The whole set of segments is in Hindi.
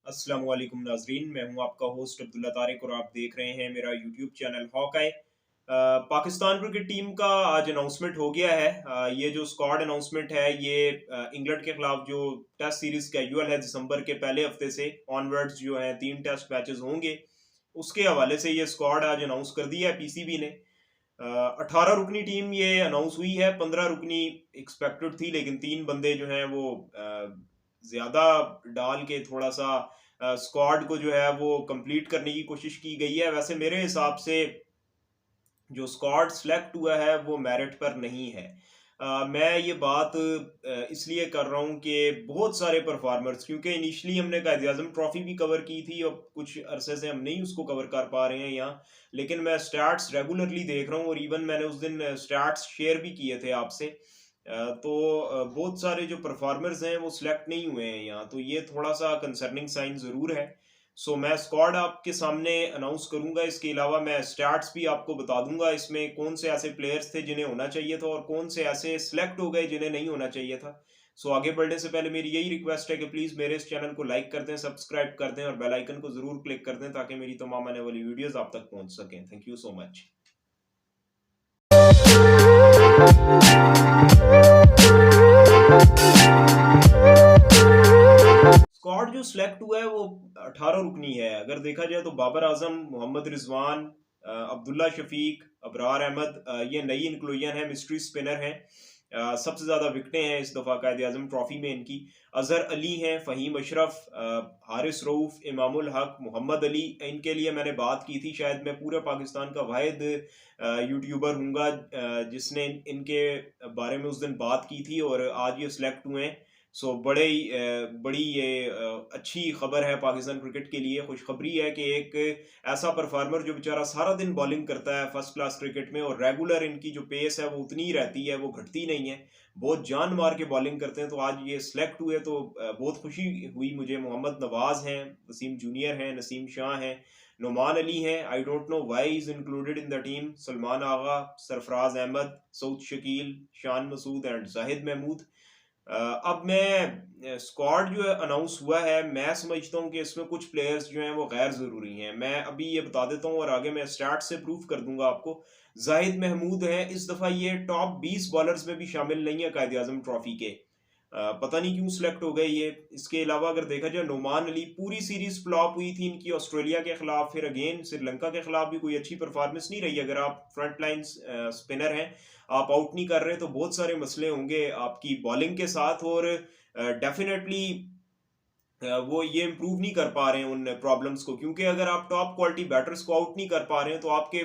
अस्सलाम वालेकुम नाजरीन, मैं हूं आपका होस्ट अब्दुल्ला तारिक और आप देख रहे हैं मेरा YouTube channel Hawkeye. Pakistan cricket team का आज अनाउंसमेंट हो गया है। ये जो स्क्वाड अनाउंसमेंट है ये इंग्लैंड के खिलाफ जो टेस्ट सीरीज कैजुअल है दिसंबर के पहले हफ्ते से ऑनवर्ड्स जो है 3 टेस्ट मैचेस होंगे, उसके हवाले से ये स्क्वाड आज अनाउंस कर दिया है पीसीबी ने। 18 रुकनी टीम ये अनाउंस हुई है, 15 रुकनी एक्सपेक्टेड थी, लेकिन 3 बंदे जो हैं वो ज्यादा डाल के थोड़ा सा स्क्वाड को जो है वो कंप्लीट करने की कोशिश की गई है। वैसे मेरे हिसाब से जो स्क्वाड सिलेक्ट हुआ है वो मेरिट पर नहीं है। मैं ये बात इसलिए कर रहा हूँ कि बहुत सारे परफॉर्मर्स, क्योंकि इनिशियली हमने कायद-ए-आज़म ट्रॉफी भी कवर की थी और कुछ अरसे से हम नहीं उसको कवर कर पा रहे हैं यहाँ, लेकिन मैं स्टैट्स रेगुलरली देख रहा हूँ और इवन मैंने उस दिन स्टैट्स शेयर भी किए थे आपसे। बहुत सारे जो परफॉर्मर्स हैं वो सिलेक्ट नहीं हुए हैं यहाँ, तो ये थोड़ा सा कंसर्निंग साइन ज़रूर है। सो मैं स्क्वाड आपके सामने अनाउंस करूंगा, इसके अलावा मैं स्टैट्स भी आपको बता दूंगा इसमें कौन से ऐसे प्लेयर्स थे जिन्हें होना चाहिए था और कौन से ऐसे सिलेक्ट हो गए जिन्हें नहीं होना चाहिए था। सो आगे बढ़ने से पहले मेरी यही रिक्वेस्ट है कि प्लीज़ मेरे इस चैनल को लाइक कर दें, सब्सक्राइब कर दें और बेल आइकन को ज़रूर क्लिक कर दें ताकि मेरी तमाम आने वाली वीडियोस आप तक पहुंच सकें। Thank you so much. Squad जो सिलेक्ट हुआ है वो 18 रुकनी है। अगर देखा जाए तो बाबर आजम, मोहम्मद रिजवान, अब्दुल्ला शफीक, अबरार अहमद, ये नई इंक्लूजन है, मिस्ट्री स्पिनर हैं। सबसे ज़्यादा विकटें हैं इस दफ़ा कायद आज़म ट्रॉफी में इनकी। अजहर अली हैं, फ़हीम अशरफ, हारिस रऊफ़, इमामुल हक, मोहम्मद अली। इनके लिए मैंने बात की थी, शायद मैं पूरे पाकिस्तान का वाहिद यूट्यूबर हूँगा जिसने इनके बारे में उस दिन बात की थी और आज ये सिलेक्ट हुए हैं। सो बड़ी ये अच्छी खबर है पाकिस्तान क्रिकेट के लिए। खुशखबरी है कि एक ऐसा परफॉर्मर जो बेचारा सारा दिन बॉलिंग करता है फर्स्ट क्लास क्रिकेट में और रेगुलर इनकी जो पेस है वो उतनी ही रहती है, वो घटती नहीं है, बहुत जान मार के बॉलिंग करते हैं। तो आज ये सिलेक्ट हुए तो बहुत खुशी हुई मुझे। मोहम्मद नवाज हैं, वसीम जूनियर हैं, नसीम शाह हैं, नुमान अली हैं। I don't know why is included in the team. Salman Agha, Sarfaraz Ahmed, Saud Shakeel, Shan Masood and Zahid Mahmood. अब मैं स्क्वाड जो है अनाउंस हुआ है, मैं समझता हूँ कि इसमें कुछ प्लेयर्स जो हैं वो गैर ज़रूरी हैं। मैं अभी ये बता देता हूँ और आगे मैं स्टार्ट से प्रूफ कर दूंगा आपको। जाहिद महमूद है, इस दफ़ा ये टॉप 20 बॉलर्स में भी शामिल नहीं है कायद आज़म ट्रॉफी के। पता नहीं क्यों सिलेक्ट हो गए ये। इसके अलावा अगर देखा जाए, नुमान अली, पूरी सीरीज फ्लॉप हुई थी इनकी ऑस्ट्रेलिया के खिलाफ, फिर अगेन श्रीलंका के खिलाफ भी कोई अच्छी परफॉर्मेंस नहीं रही। अगर आप फ्रंट लाइन स्पिनर हैं, आप आउट नहीं कर रहे तो बहुत सारे मसले होंगे आपकी बॉलिंग के साथ और डेफिनेटली वो ये इम्प्रूव नहीं कर पा रहे हैं उन प्रॉब्लम्स को, क्योंकि अगर आप टॉप क्वालिटी बैटर्स को आउट नहीं कर पा रहे हैं तो आपके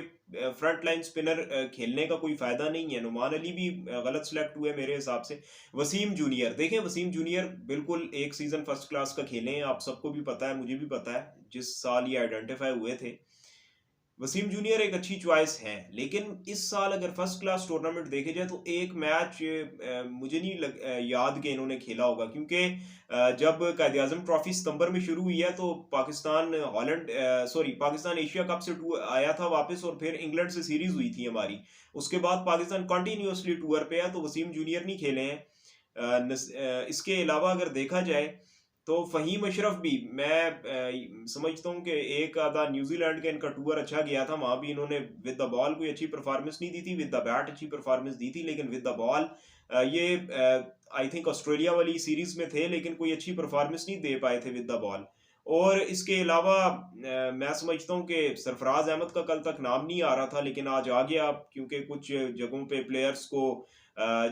फ्रंट लाइन स्पिनर खेलने का कोई फायदा नहीं है। नुमान अली भी गलत सिलेक्ट हुए मेरे हिसाब से। वसीम जूनियर देखें, वसीम जूनियर बिल्कुल एक सीजन फर्स्ट क्लास का खेले हैं, आप सबको भी पता है, मुझे भी पता है, जिस साल ये आइडेंटिफाई हुए थे। वसीम जूनियर एक अच्छी चॉइस है, लेकिन इस साल अगर फर्स्ट क्लास टूर्नामेंट देखे जाए तो एक मैच मुझे नहीं याद कि इन्होंने खेला होगा, क्योंकि जब कायद आजम ट्रॉफी सितंबर में शुरू हुई है तो Pakistan Holland sorry Pakistan Asia cup से आया था वापस और फिर इंग्लैंड से सीरीज हुई थी हमारी। उसके बाद पाकिस्तान कंटिन्यूसली टूर पे है, तो वसीम जूनियर नहीं खेले हैं। इसके अलावा अगर देखा जाए तो फ़हीम अशरफ भी मैं समझता हूँ कि एक आधा न्यूजीलैंड का इनका टूर अच्छा गया था, वहाँ भी इन्होंने विद द बॉल कोई अच्छी परफॉर्मेंस नहीं दी थी, विद द बैट अच्छी परफॉर्मेंस दी थी, लेकिन विद द बॉल ये आई थिंक ऑस्ट्रेलिया वाली सीरीज में थे लेकिन कोई अच्छी परफॉर्मेंस नहीं दे पाए थे विद द बॉल। और इसके अलावा मैं समझता हूँ कि सरफराज अहमद का कल तक नाम नहीं आ रहा था, लेकिन आज आ गया, क्योंकि कुछ जगहों पे प्लेयर्स को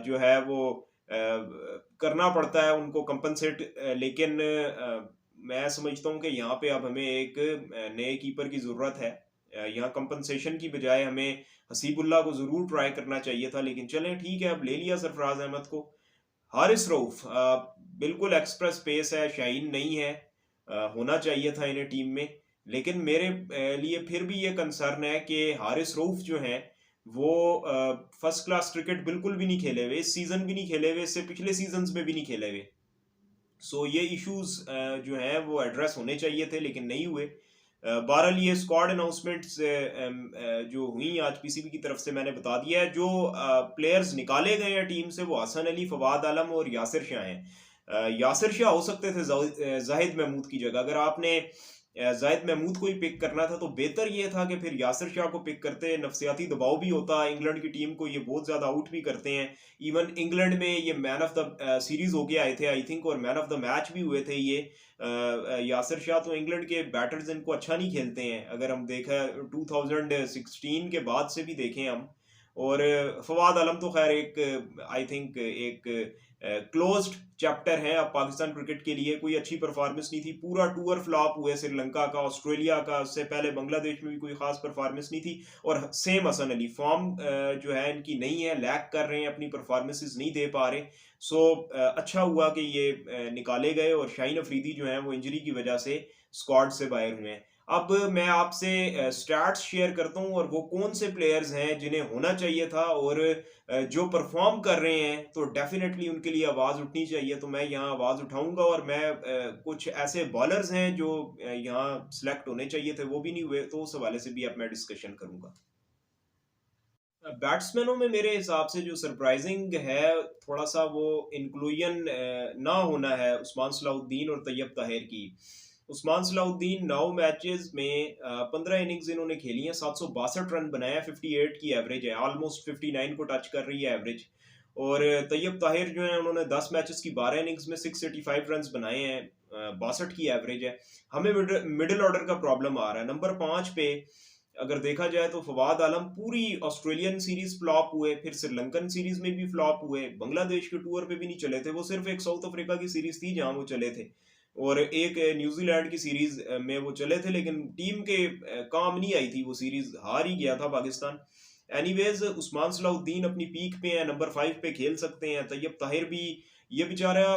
जो है वो करना पड़ता है उनको कंपनसेट। लेकिन मैं समझता हूँ कि यहाँ पे अब हमें एक नए कीपर की ज़रूरत है। यहाँ कंपनसेशन की बजाय हमें हसीबुल्ला को ज़रूर ट्राई करना चाहिए था, लेकिन चलें ठीक है, अब ले लिया सरफराज अहमद को। हारिस रऊफ बिल्कुल एक्सप्रेस पेस है, शाहीन नहीं है, होना चाहिए था इन्हें टीम में। लेकिन मेरे लिए फिर भी ये कंसर्न है कि हारिस रऊफ जो हैं वो फर्स्ट क्लास क्रिकेट बिल्कुल भी नहीं खेले हुए, इस सीजन भी नहीं खेले हुए, इससे पिछले सीजन्स में भी नहीं खेले हुए। सो ये इश्यूज जो हैं वो एड्रेस होने चाहिए थे लेकिन नहीं हुए। बहरहाल ये स्क्वाड अनाउंसमेंट्स जो हुई आज पीसीबी की तरफ से मैंने बता दिया है। जो प्लेयर्स निकाले गए हैं टीम से वो हसन अली, फवाद आलम और यासिर शाह हैं। यासिर शाह हो सकते थे जाहिद महमूद की जगह। अगर आपने जाहिद महमूद को ही पिक करना था तो बेहतर ये था कि फिर यासिर शाह को पिक करते। नफसियाती दबाव भी होता इंग्लैंड की टीम को, ये बहुत ज़्यादा आउट भी करते हैं। इवन इंग्लैंड में ये मैन ऑफ द सीरीज होके आए थे आई थिंक, और मैन ऑफ द मैच भी हुए थे ये यासिर शाह। तो इंग्लैंड के बैटर्स इनको अच्छा नहीं खेलते हैं, अगर हम देखा 2016 के बाद से भी देखें हम। और फवाद आलम तो खैर एक आई थिंक एक क्लोज्ड चैप्टर है अब पाकिस्तान क्रिकेट के लिए। कोई अच्छी परफॉर्मेंस नहीं थी, पूरा टूर फ्लॉप हुए श्रीलंका का, ऑस्ट्रेलिया का, उससे पहले बांग्लादेश में भी कोई खास परफॉर्मेंस नहीं थी। और सेम हसन अली फॉर्म जो है इनकी नहीं है, लैक कर रहे हैं, अपनी परफॉर्मेंसेस नहीं दे पा रहे। सो अच्छा हुआ कि ये निकाले गए, और शाहीन अफरीदी जो है वो इंजरी की वजह से स्क्वाड से बाहर हुए हैं। अब मैं आपसे स्टैट्स शेयर करता हूं, और वो कौन से प्लेयर्स हैं जिन्हें होना चाहिए था और जो परफॉर्म कर रहे हैं, तो डेफिनेटली उनके लिए आवाज़ उठनी चाहिए। तो मैं यहाँ आवाज़ उठाऊंगा, और मैं कुछ ऐसे बॉलर्स हैं जो यहाँ सिलेक्ट होने चाहिए थे वो भी नहीं हुए, तो उस हवाले से भी अब मैं डिस्कशन करूंगा। बैट्समैनों में मेरे हिसाब से जो सरप्राइजिंग है थोड़ा सा, वो इंक्लूजन ना होना है उस्मान सलाहुद्दीन और तैयब ताहिर की। उस्मान सलाहुद्दीन 9 मैचेस में 15 इनिंग्स इन्होंने खेली हैं, 762 रन बनाया, 58 की एवरेज है, ऑलमोस्ट 59 को टच कर रही है एवरेज। और तैयब ताहिर जो है उन्होंने 10 मैचेस की 12 इनिंग्स में 685 रन बनाए हैं, 62 की एवरेज है। हमें मिडिल ऑर्डर का प्रॉब्लम आ रहा है। नंबर 5 पे अगर देखा जाए तो फवाद आलम पूरी ऑस्ट्रेलियन सीरीज फ्लॉप हुए, फिर श्रीलंकन सीरीज में भी फ्लॉप हुए, बांग्लादेश के टूर पे भी नहीं चले थे, वो सिर्फ एक साउथ अफ्रीका की सीरीज थी जहां वो चले थे, और एक न्यूजीलैंड की सीरीज में वो चले थे, लेकिन टीम के काम नहीं आई थी, वो सीरीज हार ही गया था पाकिस्तान। एनीवेज उस्मान सलाहुद्दीन अपनी पीक पे है, नंबर 5 पे खेल सकते हैं। तैयब ताहिर भी, ये बेचारा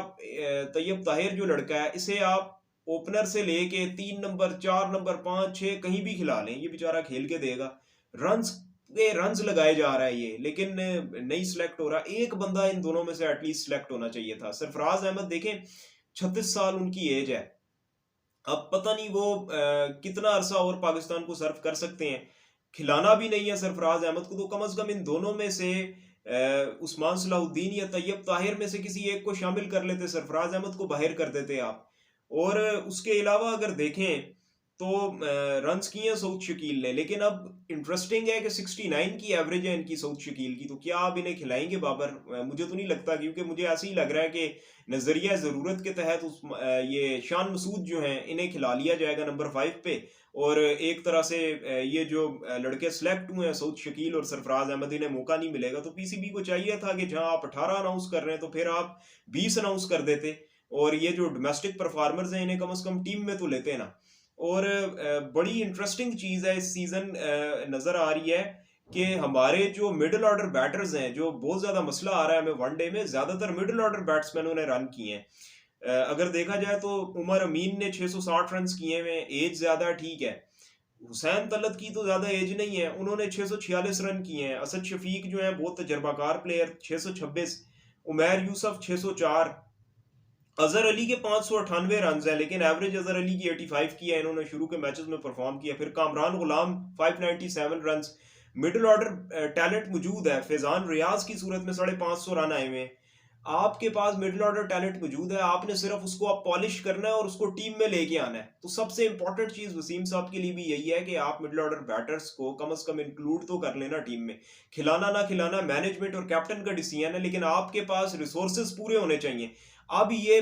तैयब ताहिर जो लड़का है, इसे आप ओपनर से लेके 3 नंबर, 4 नंबर, 5, 6 कहीं भी खिला लें, ये बेचारा खेल के देगा। रन्स पे रन्स लगाए जा रहा है ये, लेकिन नहीं सिलेक्ट हो रहा। एक बंदा इन दोनों में से एटलीस्ट सिलेक्ट होना चाहिए था। सरफराज अहमद देखें, 36 साल उनकी एज है। अब पता नहीं वो कितना अरसा और पाकिस्तान को सर्व कर सकते हैं। खिलाना भी नहीं है सरफराज अहमद को, तो कम से कम इन दोनों में से उस्मान सलाहुद्दीन या तैयब ताहिर में से किसी एक को शामिल कर लेते, सरफराज अहमद को बाहर कर देते आप। और उसके अलावा अगर देखें तो रन्स किए हैं सऊद शकील ने, लेकिन अब इंटरेस्टिंग है कि 69 की एवरेज है इनकी सऊद शकील की। तो क्या आप इन्हें खिलाएंगे बाबर? मुझे तो नहीं लगता, क्योंकि मुझे ऐसे ही लग रहा है कि नजरिया ज़रूरत के तहत ये शान मसूद जो हैं इन्हें खिला लिया जाएगा नंबर 5 पे। और एक तरह से ये जो लड़के सेलेक्ट हुए हैं सऊद शकील और सरफराज अहमद, इन्हें मौका नहीं मिलेगा। तो पीसीबी को चाहिए था कि जहां आप 18 अनाउंस कर रहे हैं तो फिर आप 20 अनाउंस कर देते, और ये जो डोमेस्टिक परफॉर्मर्स हैं इन्हें कम से कम टीम में तो लेते ना। और बड़ी इंटरेस्टिंग चीज़ है इस सीज़न नज़र आ रही है कि हमारे जो मिडिल ऑर्डर बैटर्स हैं, जो बहुत ज़्यादा मसला आ रहा है हमें वनडे में, ज़्यादातर मिडिल ऑर्डर बैट्समैनों ने रन किए हैं। अगर देखा जाए तो उमर अमीन ने 660 रन किए हुए, एज ज़्यादा ठीक है। हुसैन तलत की तो ज़्यादा एज नहीं है, उन्होंने 646 रन किए हैं। असद शफीक जो है बहुत तजर्बाकार प्लेयर, 626। उमैर यूसुफ 604। अजहर अली के 598 रन है, लेकिन एवरेज अजहर अली की 85 की है, इन्होंने शुरू के मैचेस में परफॉर्म किया। फिर कामरान गुलाम 597 रन। मिडिल ऑर्डर टैलेंट मौजूद है, फैजान रियाज की सूरत में 550 रन आए हुए हैं। आपके पास मिडिल ऑर्डर टैलेंट मौजूद है, आपने सिर्फ उसको आप पॉलिश करना है और उसको टीम में लेके आना है। तो सबसे इंपॉर्टेंट चीज वसीम साहब के लिए भी यही है कि आप मिडिल ऑर्डर बैटर्स को कम से कम इंक्लूड तो कर लेना टीम में। खिलाना ना खिलाना मैनेजमेंट और कैप्टन का डिसीजन है, लेकिन आपके पास रिसोर्सेज पूरे होने चाहिए। अब ये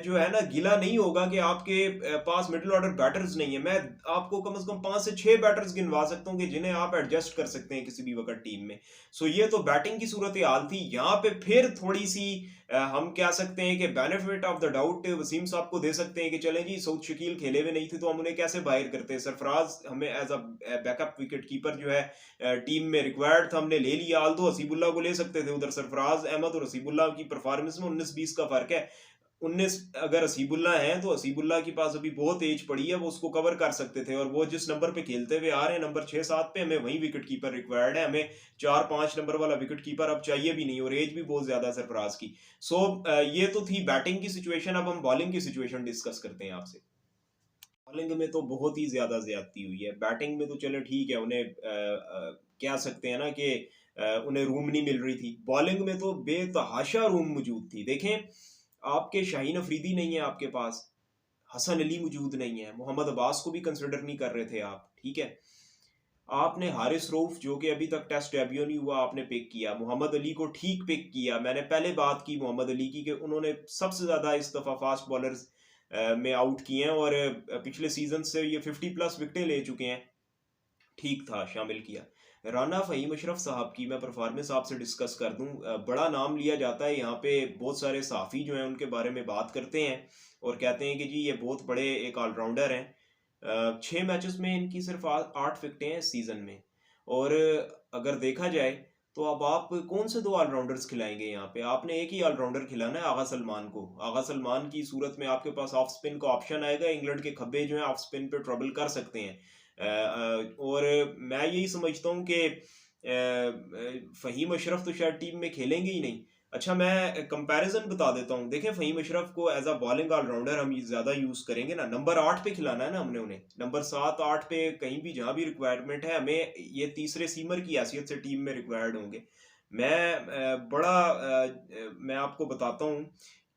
जो है ना, गिला नहीं होगा कि आपके पास मिडिल ऑर्डर बैटर्स नहीं है। मैं आपको कम से कम 5 से 6 बैटर्स गिनवा सकता हूँ कि जिन्हें आप एडजस्ट कर सकते हैं किसी भी वक्त टीम में। सो ये तो बैटिंग की सूरत हाल थी। यहाँ पे फिर थोड़ी सी हम कह सकते हैं कि benefit of the doubt Wasim साहब को दे सकते हैं कि चलें जी, सऊद शकील खेले हुए नहीं थे तो हम उन्हें कैसे बाहर करते हैं। सरफराज हमें as a backup wicket keeper जो है टीम में रिक्वायर्ड था, हमने ले लिया। आल्दो हसीबुल्लाह को ले सकते थे उधर। सरफराज अहमद और हसीबुल्लाह की परफॉर्मेंस में 19-20 का फर्क है। 19 अगर हसीबुल्लाह हैं तो हसीबुल्लाह के पास अभी बहुत एज पड़ी है, वो उसको कवर कर सकते थे। और वो जिस नंबर पे खेलते हुए आ रहे हैं, नंबर 6-7 पे, हमें वही विकेट कीपर रिक्वायर्ड है। हमें 4-5 नंबर वाला विकेट कीपर अब चाहिए भी नहीं, और एज भी बहुत ज्यादा है सरफराज की। सो ये तो थी बैटिंग की सिचुएशन। अब हम बॉलिंग की सिचुएशन डिस्कस करते हैं आपसे। बॉलिंग में तो बहुत ही ज्यादा ज्यादती हुई है। बैटिंग में तो चलो ठीक है, उन्हें कह सकते हैं ना कि उन्हें रूम नहीं मिल रही थी। बॉलिंग में तो बेतहाशा रूम मौजूद थी। देखें, आपके शाहीन अफरीदी नहीं है आपके पास, हसन अली मौजूद नहीं है, मोहम्मद अब्बास को भी कंसिडर नहीं कर रहे थे आप, ठीक है। आपने हारिस रऊफ जो कि अभी तक टेस्ट डेब्यू नहीं हुआ आपने पिक किया, मोहम्मद अली को ठीक पिक किया। मैंने पहले बात की मोहम्मद अली की कि उन्होंने सबसे ज़्यादा इस दफ़ा फास्ट बॉलर्स में आउट किए हैं और पिछले सीजन से ये 50+ विकेटें ले चुके हैं, ठीक था, शामिल किया। राना फ़हीम अशरफ साहब की मैं परफॉर्मेंस आपसे डिस्कस कर दूं, बड़ा नाम लिया जाता है यहाँ पे, बहुत सारे सहाफ़ी जो हैं उनके बारे में बात करते हैं और कहते हैं कि जी ये बहुत बड़े एक ऑलराउंडर हैं। 6 मैचेस में इनकी सिर्फ 8 विकेटें हैं सीज़न में। और अगर देखा जाए तो अब आप कौन से दो ऑलराउंडर्स खिलाएंगे यहाँ पे, आपने एक ही ऑलराउंडर खिलाना है, आगा सलमान को। आगा सलमान की सूरत में आपके पास ऑफ स्पिन का ऑप्शन आएगा, इंग्लैंड के खब्बे जो हैं ऑफ स्पिन पे ट्रबल कर सकते हैं। और मैं यही समझता हूँ कि फ़हीम अशरफ तो शायद टीम में खेलेंगे ही नहीं। अच्छा, मैं कंपैरिजन बता देता हूँ। देखें, फ़हीम अशरफ को एज अ बॉलिंग ऑलराउंडर हम ज़्यादा यूज़ करेंगे ना, नंबर 8 पे खिलाना है ना हमने उन्हें, नंबर 7-8 पे कहीं भी जहाँ भी रिक्वायरमेंट है, हमें ये तीसरे सीमर की हैसियत से टीम में रिक्वायर्ड होंगे। मैं आपको बताता हूँ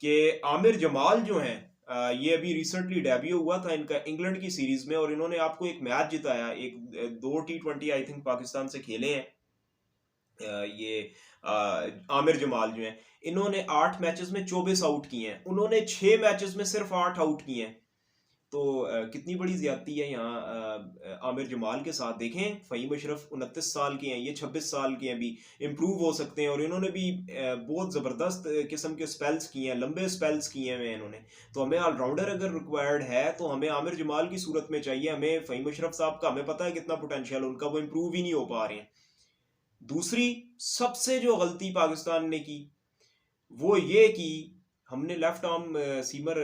कि आमिर जमाल जो हैं, ये अभी रिसेंटली डेब्यू हुआ था इनका इंग्लैंड की सीरीज में और इन्होंने आपको एक मैच जिताया, एक 2 T20 आई थिंक पाकिस्तान से खेले हैं। ये आमिर जमाल जो हैं, इन्होंने 8 मैचेस में 24 आउट किए हैं, उन्होंने 6 मैचेस में सिर्फ 8 आउट किए हैं। तो कितनी बड़ी ज्यादती है यहाँ आमिर जमाल के साथ। देखें, फ़हीम अशरफ 29 साल के हैं, ये 26 साल के हैं, भी इम्प्रूव हो सकते हैं और इन्होंने भी बहुत ज़बरदस्त किस्म के स्पेल्स किए हैं, लंबे स्पेल्स किए हैं इन्होंने। तो हमें ऑलराउंडर अगर रिक्वायर्ड है तो हमें आमिर जमाल की सूरत में चाहिए, हमें फ़हीम अशरफ साहब का हमें पता है कितना पोटेंशियल उनका, वो इम्प्रूव ही नहीं हो पा रहे हैं। दूसरी सबसे जो गलती पाकिस्तान ने की वो ये कि हमने लेफ्ट आर्म सीमर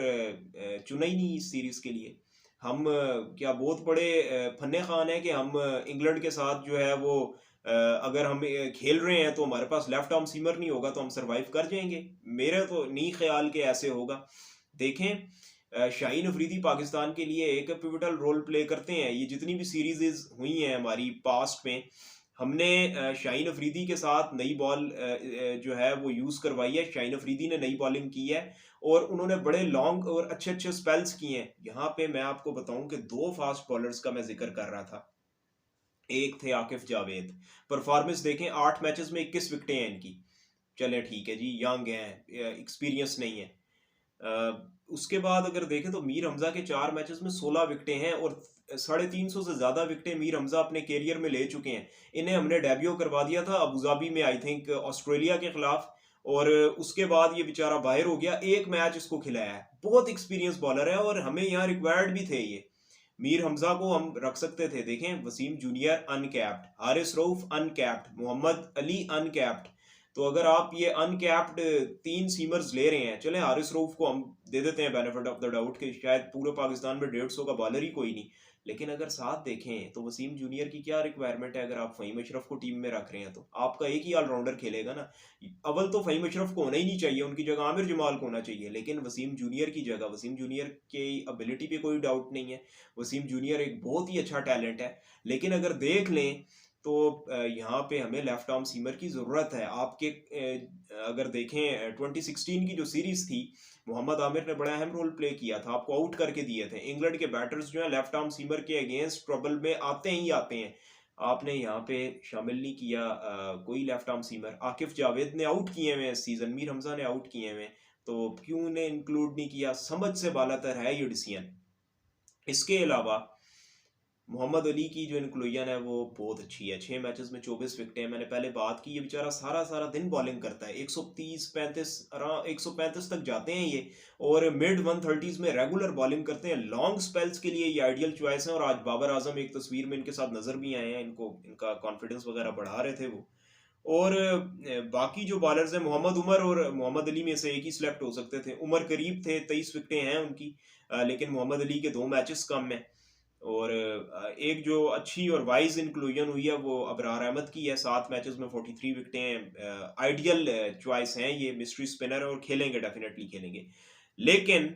चुना ही नहीं इस सीरीज के लिए। हम क्या बहुत बड़े फन्ने खान है कि हम इंग्लैंड के साथ जो है वो अगर हम खेल रहे हैं तो हमारे पास लेफ्ट आर्म सीमर नहीं होगा तो हम सरवाइव कर जाएंगे। मेरा तो नहीं ख्याल कि ऐसे होगा। देखें, शाहीन अफरीदी पाकिस्तान के लिए एक पिवटल रोल प्ले करते हैं। ये जितनी भी सीरीजेज हुई हैं हमारी पास्ट में, हमने शाहीन अफरीदी के साथ नई बॉल जो है वो यूज़ करवाई है। शाहीन अफरीदी ने नई बॉलिंग की है और उन्होंने बड़े लॉन्ग और अच्छे अच्छे स्पेल्स किए हैं। यहाँ पे मैं आपको बताऊं कि 2 फास्ट बॉलर्स का मैं जिक्र कर रहा था। एक थे आकिफ जावेद, परफॉर्मेंस देखें, 8 मैचेस में 21 विकेटें हैं इनकी। चले ठीक है जी, यंग हैं, एक्सपीरियंस नहीं है। उसके बाद अगर देखें तो मीर हमजा के 4 मैचेस में 16 विकेटें हैं और 350 से ज़्यादा विकेटें मीर हमजा अपने कैरियर में ले चुके हैं। इन्हें हमने डेब्यू करवा दिया था अबूधाबी में, आई थिंक ऑस्ट्रेलिया के खिलाफ, और उसके बाद ये बेचारा बाहर हो गया। एक मैच इसको खिलाया है। बहुत एक्सपीरियंस बॉलर है और हमें यहाँ रिक्वायर्ड भी थे ये। मीर हमजा को हम रख सकते थे। देखें, Wasim junior uncapped, Haris Rauf uncapped, Mohammad Ali uncapped. तो अगर आप ये अनकैप्ड 3 सीमर्स ले रहे हैं, चले हारिस रऊफ को हम दे देते हैं बेनिफिट ऑफ द डाउट कि शायद पूरे पाकिस्तान में 150 का बॉलर ही कोई नहीं, लेकिन अगर साथ देखें तो वसीम जूनियर की क्या रिक्वायरमेंट है। अगर आप फ़हीम अशरफ को टीम में रख रहे हैं तो आपका एक ही ऑलराउंडर खेलेगा ना। अव्वल तो फ़हीम अशरफ को होना ही नहीं चाहिए, उनकी जगह आमिर जमाल को होना चाहिए, लेकिन वसीम जूनियर की जगह, वसीम जूनियर की एबिलिटी पे कोई डाउट नहीं है, वसीम जूनियर एक बहुत ही अच्छा टैलेंट है। लेकिन अगर देख लें तो यहाँ पे हमें लेफ्ट आर्म सीमर की ज़रूरत है। आपके अगर देखें 2016 की जो सीरीज़ थी, मोहम्मद आमिर ने बड़ा अहम रोल प्ले किया था, आपको आउट करके दिए थे। इंग्लैंड के बैटर्स जो हैं लेफ्ट आर्म सीमर के अगेंस्ट ट्रबल में आते ही आते हैं। आपने यहाँ पे शामिल नहीं किया कोई left arm seamer. Akif Javed ने आउट किए हुए हैं इस सीज़न, मीर हमजा ने आउट किए हुए हैं, तो क्यों ने इंक्लूड नहीं किया? समझ से बालातर है ये डिसीजन। इसके अलावा मोहम्मद अली की जो इंक्लूजन है वो बहुत अच्छी है। 6 मैचेस में 24 विकेटें। मैंने पहले बात की, ये बेचारा सारा सारा दिन बॉलिंग करता है, 130-135 तक जाते हैं ये, और मिड 130s में रेगुलर बॉलिंग करते हैं। लॉन्ग स्पेल्स के लिए ये आइडियल चॉइस है और आज बाबर आजम एक तस्वीर में इनके साथ नजर भी आए हैं, इनको इनका कॉन्फिडेंस वगैरह बढ़ा रहे थे वो। और बाकी जो बॉलर्स हैं, मोहम्मद उमर और मोहम्मद अली में से एक ही सिलेक्ट हो सकते थे। उमर करीब थे, 23 विकेटें हैं उनकी, लेकिन मोहम्मद अली के 2 मैचेस कम हैं। और एक जो अच्छी और वाइज इंक्लूजन हुई है वो अबरार अहमद की है, 7 मैचेस में 43 विकेटें। आइडियल चॉइस हैं ये, मिस्ट्री स्पिनर, और खेलेंगे, डेफिनेटली खेलेंगे। लेकिन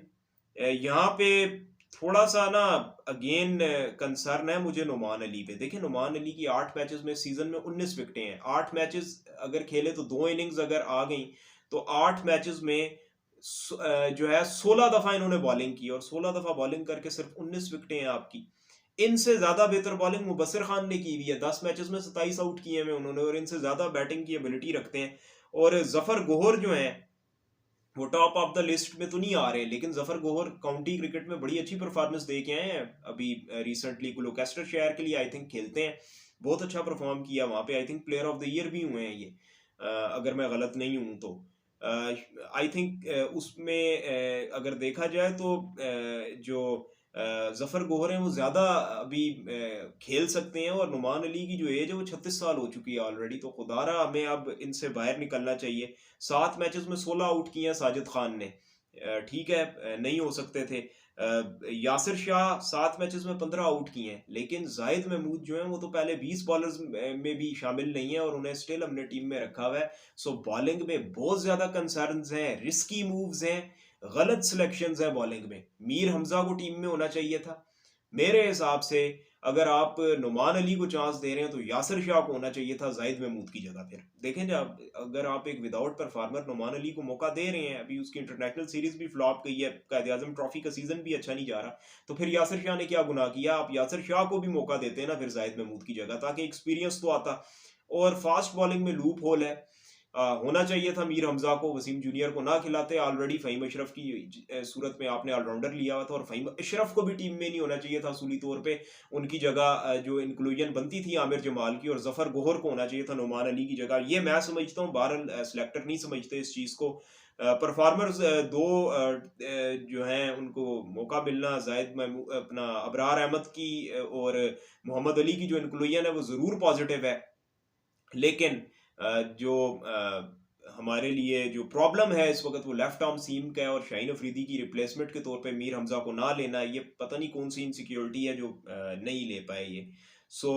यहाँ पे थोड़ा सा ना अगेन कंसर्न है मुझे नुमान अली पे। देखिए, नुमान अली की 8 मैचेस में सीजन में 19 विकेटें हैं। 8 मैचेस अगर खेले तो 2 इनिंग्स अगर आ गई तो 8 मैचेस में जो है 16 दफा इन्होंने बॉलिंग की और 16 दफा बॉलिंग करके सिर्फ 19 विकेटें हैं आपकी। इनसे ज्यादा बेहतर बॉलिंग मुबस्सिर खान ने की हुई है, 10 मैचेस में 27 आउट किए हैं उन्होंने, और इनसे ज्यादा बैटिंग की एबिलिटी रखते हैं। और जफर गोहर जो है वो टॉप ऑफ द लिस्ट में तो नहीं आ रहे, लेकिन जफर गोहर काउंटी क्रिकेट में बड़ी अच्छी परफॉर्मेंस दे के आए हैं अभी रिसेंटली। ग्लूकास्टर शहर के लिए आई थिंक खेलते हैं, बहुत अच्छा परफॉर्म किया वहां पे, I think player of the year भी हुए हैं ये, अगर मैं गलत नहीं हूं तो। आई थिंक उसमें अगर देखा जाए तो जो जफर गोहर हैं वो ज्यादा अभी खेल सकते हैं, और नुमान अली की जो एज है वो 36 साल हो चुकी है ऑलरेडी, तो खुदारा हमें अब इनसे बाहर निकलना चाहिए। 7 मैचेस में 16 आउट किए हैं साजिद खान ने, ठीक है, नहीं हो सकते थे। यासिर शाह 7 मैचेस में 15 आउट किए हैं, लेकिन जाहिद महमूद जो है वो तो पहले 20 बॉलर्स में भी शामिल नहीं है और उन्हें स्टिल हमने टीम में रखा हुआ है। सो बॉलिंग में बहुत ज्यादा कंसर्न्स हैं, रिस्की मूव्स हैं, गलत सिलेक्शंस हैं बॉलिंग में। मीर हमजा को टीम में होना चाहिए था मेरे हिसाब से। अगर आप नुमान अली को चांस दे रहे हैं तो यासिर शाह को होना चाहिए था जाहिद महमूद की जगह। फिर देखें जब अगर आप एक विदाउट परफॉर्मर नुमान अली को मौका दे रहे हैं, अभी उसकी इंटरनेशनल सीरीज भी फ्लॉप गई है, कायद आजम ट्रॉफी का सीजन भी अच्छा नहीं जा रहा, तो फिर यासिर शाह ने क्या गुनाह किया? आप यासिर शाह को भी मौका देते हैं ना फिर जाहिद महमूद की जगह, ताकि एक्सपीरियंस तो आता। और फास्ट बॉलिंग में लूप होल है, होना चाहिए था मीर हमजा को, वसीम जूनियर को ना खिलाते। ऑलरेडी फ़हीम अशरफ की सूरत में आपने ऑलराउंडर लिया हुआ था, और फ़हीम अशरफ को भी टीम में नहीं होना चाहिए था असूली तौर पे। उनकी जगह जो इंक्लूजन बनती थी आमिर जमाल की, और जफर गोहर को होना चाहिए था नुमान अली की जगह। ये मैं समझता हूँ, बहरहाल सिलेक्टर नहीं समझते इस चीज़ को। परफॉर्मर्स दो जो हैं उनको मौका मिलना, जायद अपना अबरार अहमद की और मोहम्मद अली की जो इंक्लूजन है वो ज़रूर पॉजिटिव है, लेकिन जो हमारे लिए जो प्रॉब्लम है इस वक्त वो लेफ्ट आर्म सीम का है, और शाहीन अफरीदी की रिप्लेसमेंट के तौर पे मीर हमजा को ना लेना, ये पता नहीं कौन सी इनसिक्योरिटी है जो नहीं ले पाए ये। सो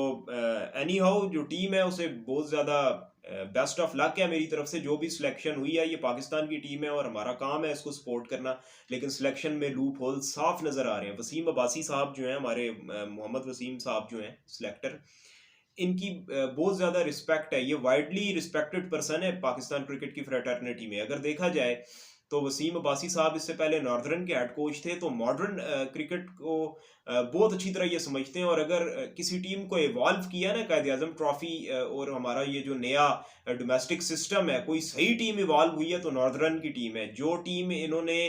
एनी हाउ जो टीम है उसे बहुत ज़्यादा बेस्ट ऑफ लक है मेरी तरफ से। जो भी सिलेक्शन हुई है ये पाकिस्तान की टीम है और हमारा काम है इसको सपोर्ट करना, लेकिन सिलेक्शन में लूप होल साफ नज़र आ रहे हैं। वसीम अब्बासी साहब जो हैं हमारे, मोहम्मद वसीम साहब जो हैं सिलेक्टर, इनकी बहुत ज़्यादा रिस्पेक्ट है, ये वाइडली रिस्पेक्टेड पर्सन है पाकिस्तान क्रिकेट की फ्रेटर्निटी में। अगर देखा जाए तो वसीम अब्बासी साहब इससे पहले नॉर्दर्न के हेड कोच थे, तो मॉडर्न क्रिकेट को बहुत अच्छी तरह ये समझते हैं। और अगर किसी टीम को इवॉल्व किया ना कायद आजम ट्रॉफी और हमारा ये जो नया डोमेस्टिक सिस्टम है, कोई सही टीम इवॉल्व हुई है तो नॉर्दर्न की टीम है। जो टीम इन्होंने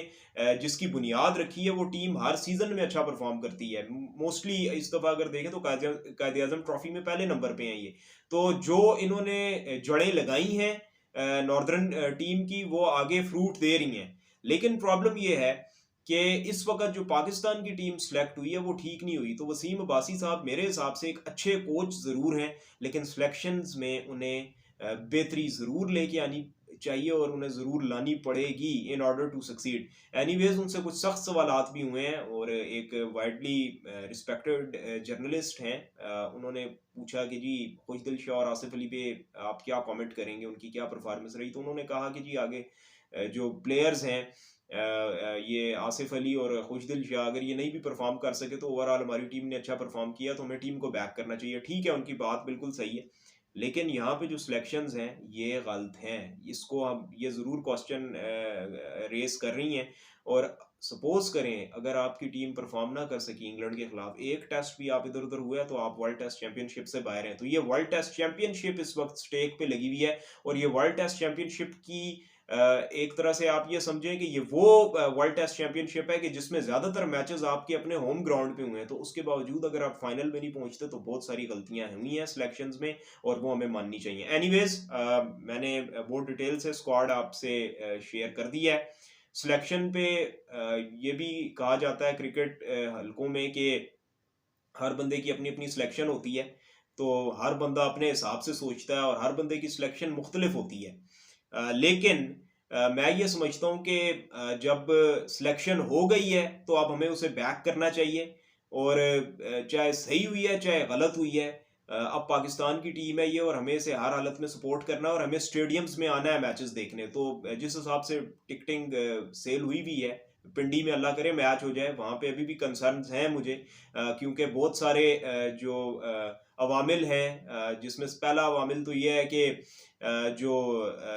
जिसकी बुनियाद रखी है वो टीम हर सीजन में अच्छा परफॉर्म करती है। मोस्टली इस दफ़ा अगर देखें तो कायद आजम ट्रॉफी में पहले नंबर पे हैं ये। तो जो इन्होंने जड़ें लगाई हैं नॉर्दर्न टीम की, वो आगे फ्रूट दे रही हैं। लेकिन प्रॉब्लम ये है कि इस वक्त जो पाकिस्तान की टीम सेलेक्ट हुई है वो ठीक नहीं हुई। तो वसीम अब्बासी साहब मेरे हिसाब से एक अच्छे कोच ज़रूर हैं, लेकिन सिलेक्शंस में उन्हें बेहतरी ज़रूर लेके आनी चाहिए और उन्हें ज़रूर लानी पड़ेगी in order to succeed. Anyways उनसे कुछ सख्त सवालात भी हुए हैं, और एक वाइडली रिस्पेक्टेड जर्नलिस्ट हैं, उन्होंने पूछा कि जी खुशदिल शाह और आसिफ अली पे आप क्या कमेंट करेंगे, उनकी क्या परफॉर्मेंस रही। तो उन्होंने कहा कि जी आगे जो प्लेयर्स हैं ये आसिफ अली और खुशदिल शाह, अगर ये नहीं भी परफॉर्म कर सके तो ओवरऑल हमारी टीम ने अच्छा परफॉर्म किया, तो हमें टीम को बैक करना चाहिए। ठीक है, उनकी बात बिल्कुल सही है, लेकिन यहाँ पे जो सिलेक्शंस हैं ये गलत हैं। इसको हम ये ज़रूर क्वेश्चन रेस कर रही हैं। और सपोज करें अगर आपकी टीम परफॉर्म ना कर सकी इंग्लैंड के खिलाफ, एक टेस्ट भी आप इधर उधर हुआ तो आप वर्ल्ड टेस्ट चैंपियनशिप से बाहर हैं। तो ये वर्ल्ड टेस्ट चैंपियनशिप इस वक्त स्टेक पे लगी हुई है, और ये वर्ल्ड टेस्ट चैंपियनशिप की एक तरह से आप ये समझें कि ये वो वर्ल्ड टेस्ट चैंपियनशिप है कि जिसमें ज़्यादातर मैचेस आपके अपने होम ग्राउंड पे हुए हैं। तो उसके बावजूद अगर आप फाइनल में नहीं पहुंचते तो बहुत सारी गलतियां हुई हैं सिलेक्शंस में, और वो हमें माननी चाहिए। एनीवेज मैंने बहुत डिटेल से स्क्वाड आपसे शेयर कर दिया है। सिलेक्शन पे ये भी कहा जाता है क्रिकेट हलकों में कि हर बंदे की अपनी अपनी सिलेक्शन होती है, तो हर बंदा अपने हिसाब से सोचता है और हर बंदे की सिलेक्शन मुख्तलिफ होती है। लेकिन मैं ये समझता हूँ कि जब सिलेक्शन हो गई है तो अब हमें उसे बैक करना चाहिए, और चाहे सही हुई है चाहे गलत हुई है, अब पाकिस्तान की टीम है ये, और हमें इसे हर हालत में सपोर्ट करना है, और हमें स्टेडियम्स में आना है मैचेस देखने। तो जिस हिसाब से टिकटिंग सेल हुई भी है पिंडी में, अल्लाह करे मैच हो जाए, वहाँ पे अभी भी कंसर्न्स हैं मुझे, क्योंकि बहुत सारे जो अवामिल हैं, जिसमें से पहला अवामिल तो ये है कि जो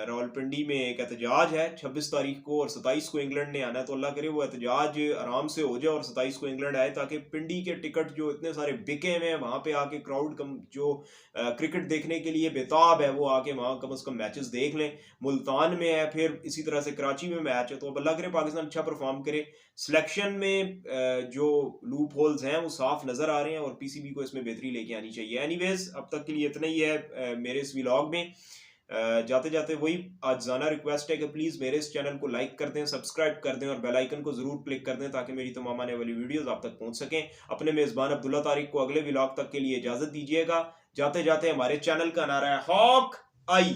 रावलपिंडी में एक एहतजाज है 26 तारीख को और 27 को इंग्लैंड ने आना है, तो अल्लाह करे वो एहतजाज आराम से हो जाए और 27 को इंग्लैंड आए, ताकि पिंडी के टिकट जो इतने सारे बिके हुए हैं वहाँ पे आके क्राउड कम जो क्रिकेट देखने के लिए बेताब है वो आके वहाँ कम से कम मैचेस देख लें। मुल्तान में है, फिर इसी तरह से कराची में मैच है, तो अब अल्लाह करे पाकिस्तान अच्छा परफॉर्म करे। सिलेक्शन में जो लूप होल्स हैं वो साफ नजर आ रहे हैं और पीसीबी को इसमें बेहतरी लेके आनी चाहिए। एनीवेज अब तक के लिए इतना ही है मेरे इस व्लॉग में। जाते जाते वही आजाना रिक्वेस्ट है कि प्लीज़ मेरे इस चैनल को लाइक कर दें, सब्सक्राइब कर दें और बेल आइकन को ज़रूर क्लिक कर दें ताकि मेरी तमाम आने वाली वीडियोस आप तक पहुंच सकें। अपने मेज़बान अब्दुल्ला तारिक को अगले व्लॉग तक के लिए इजाज़त दीजिएगा। जाते जाते हमारे चैनल का नारा है हॉक आई।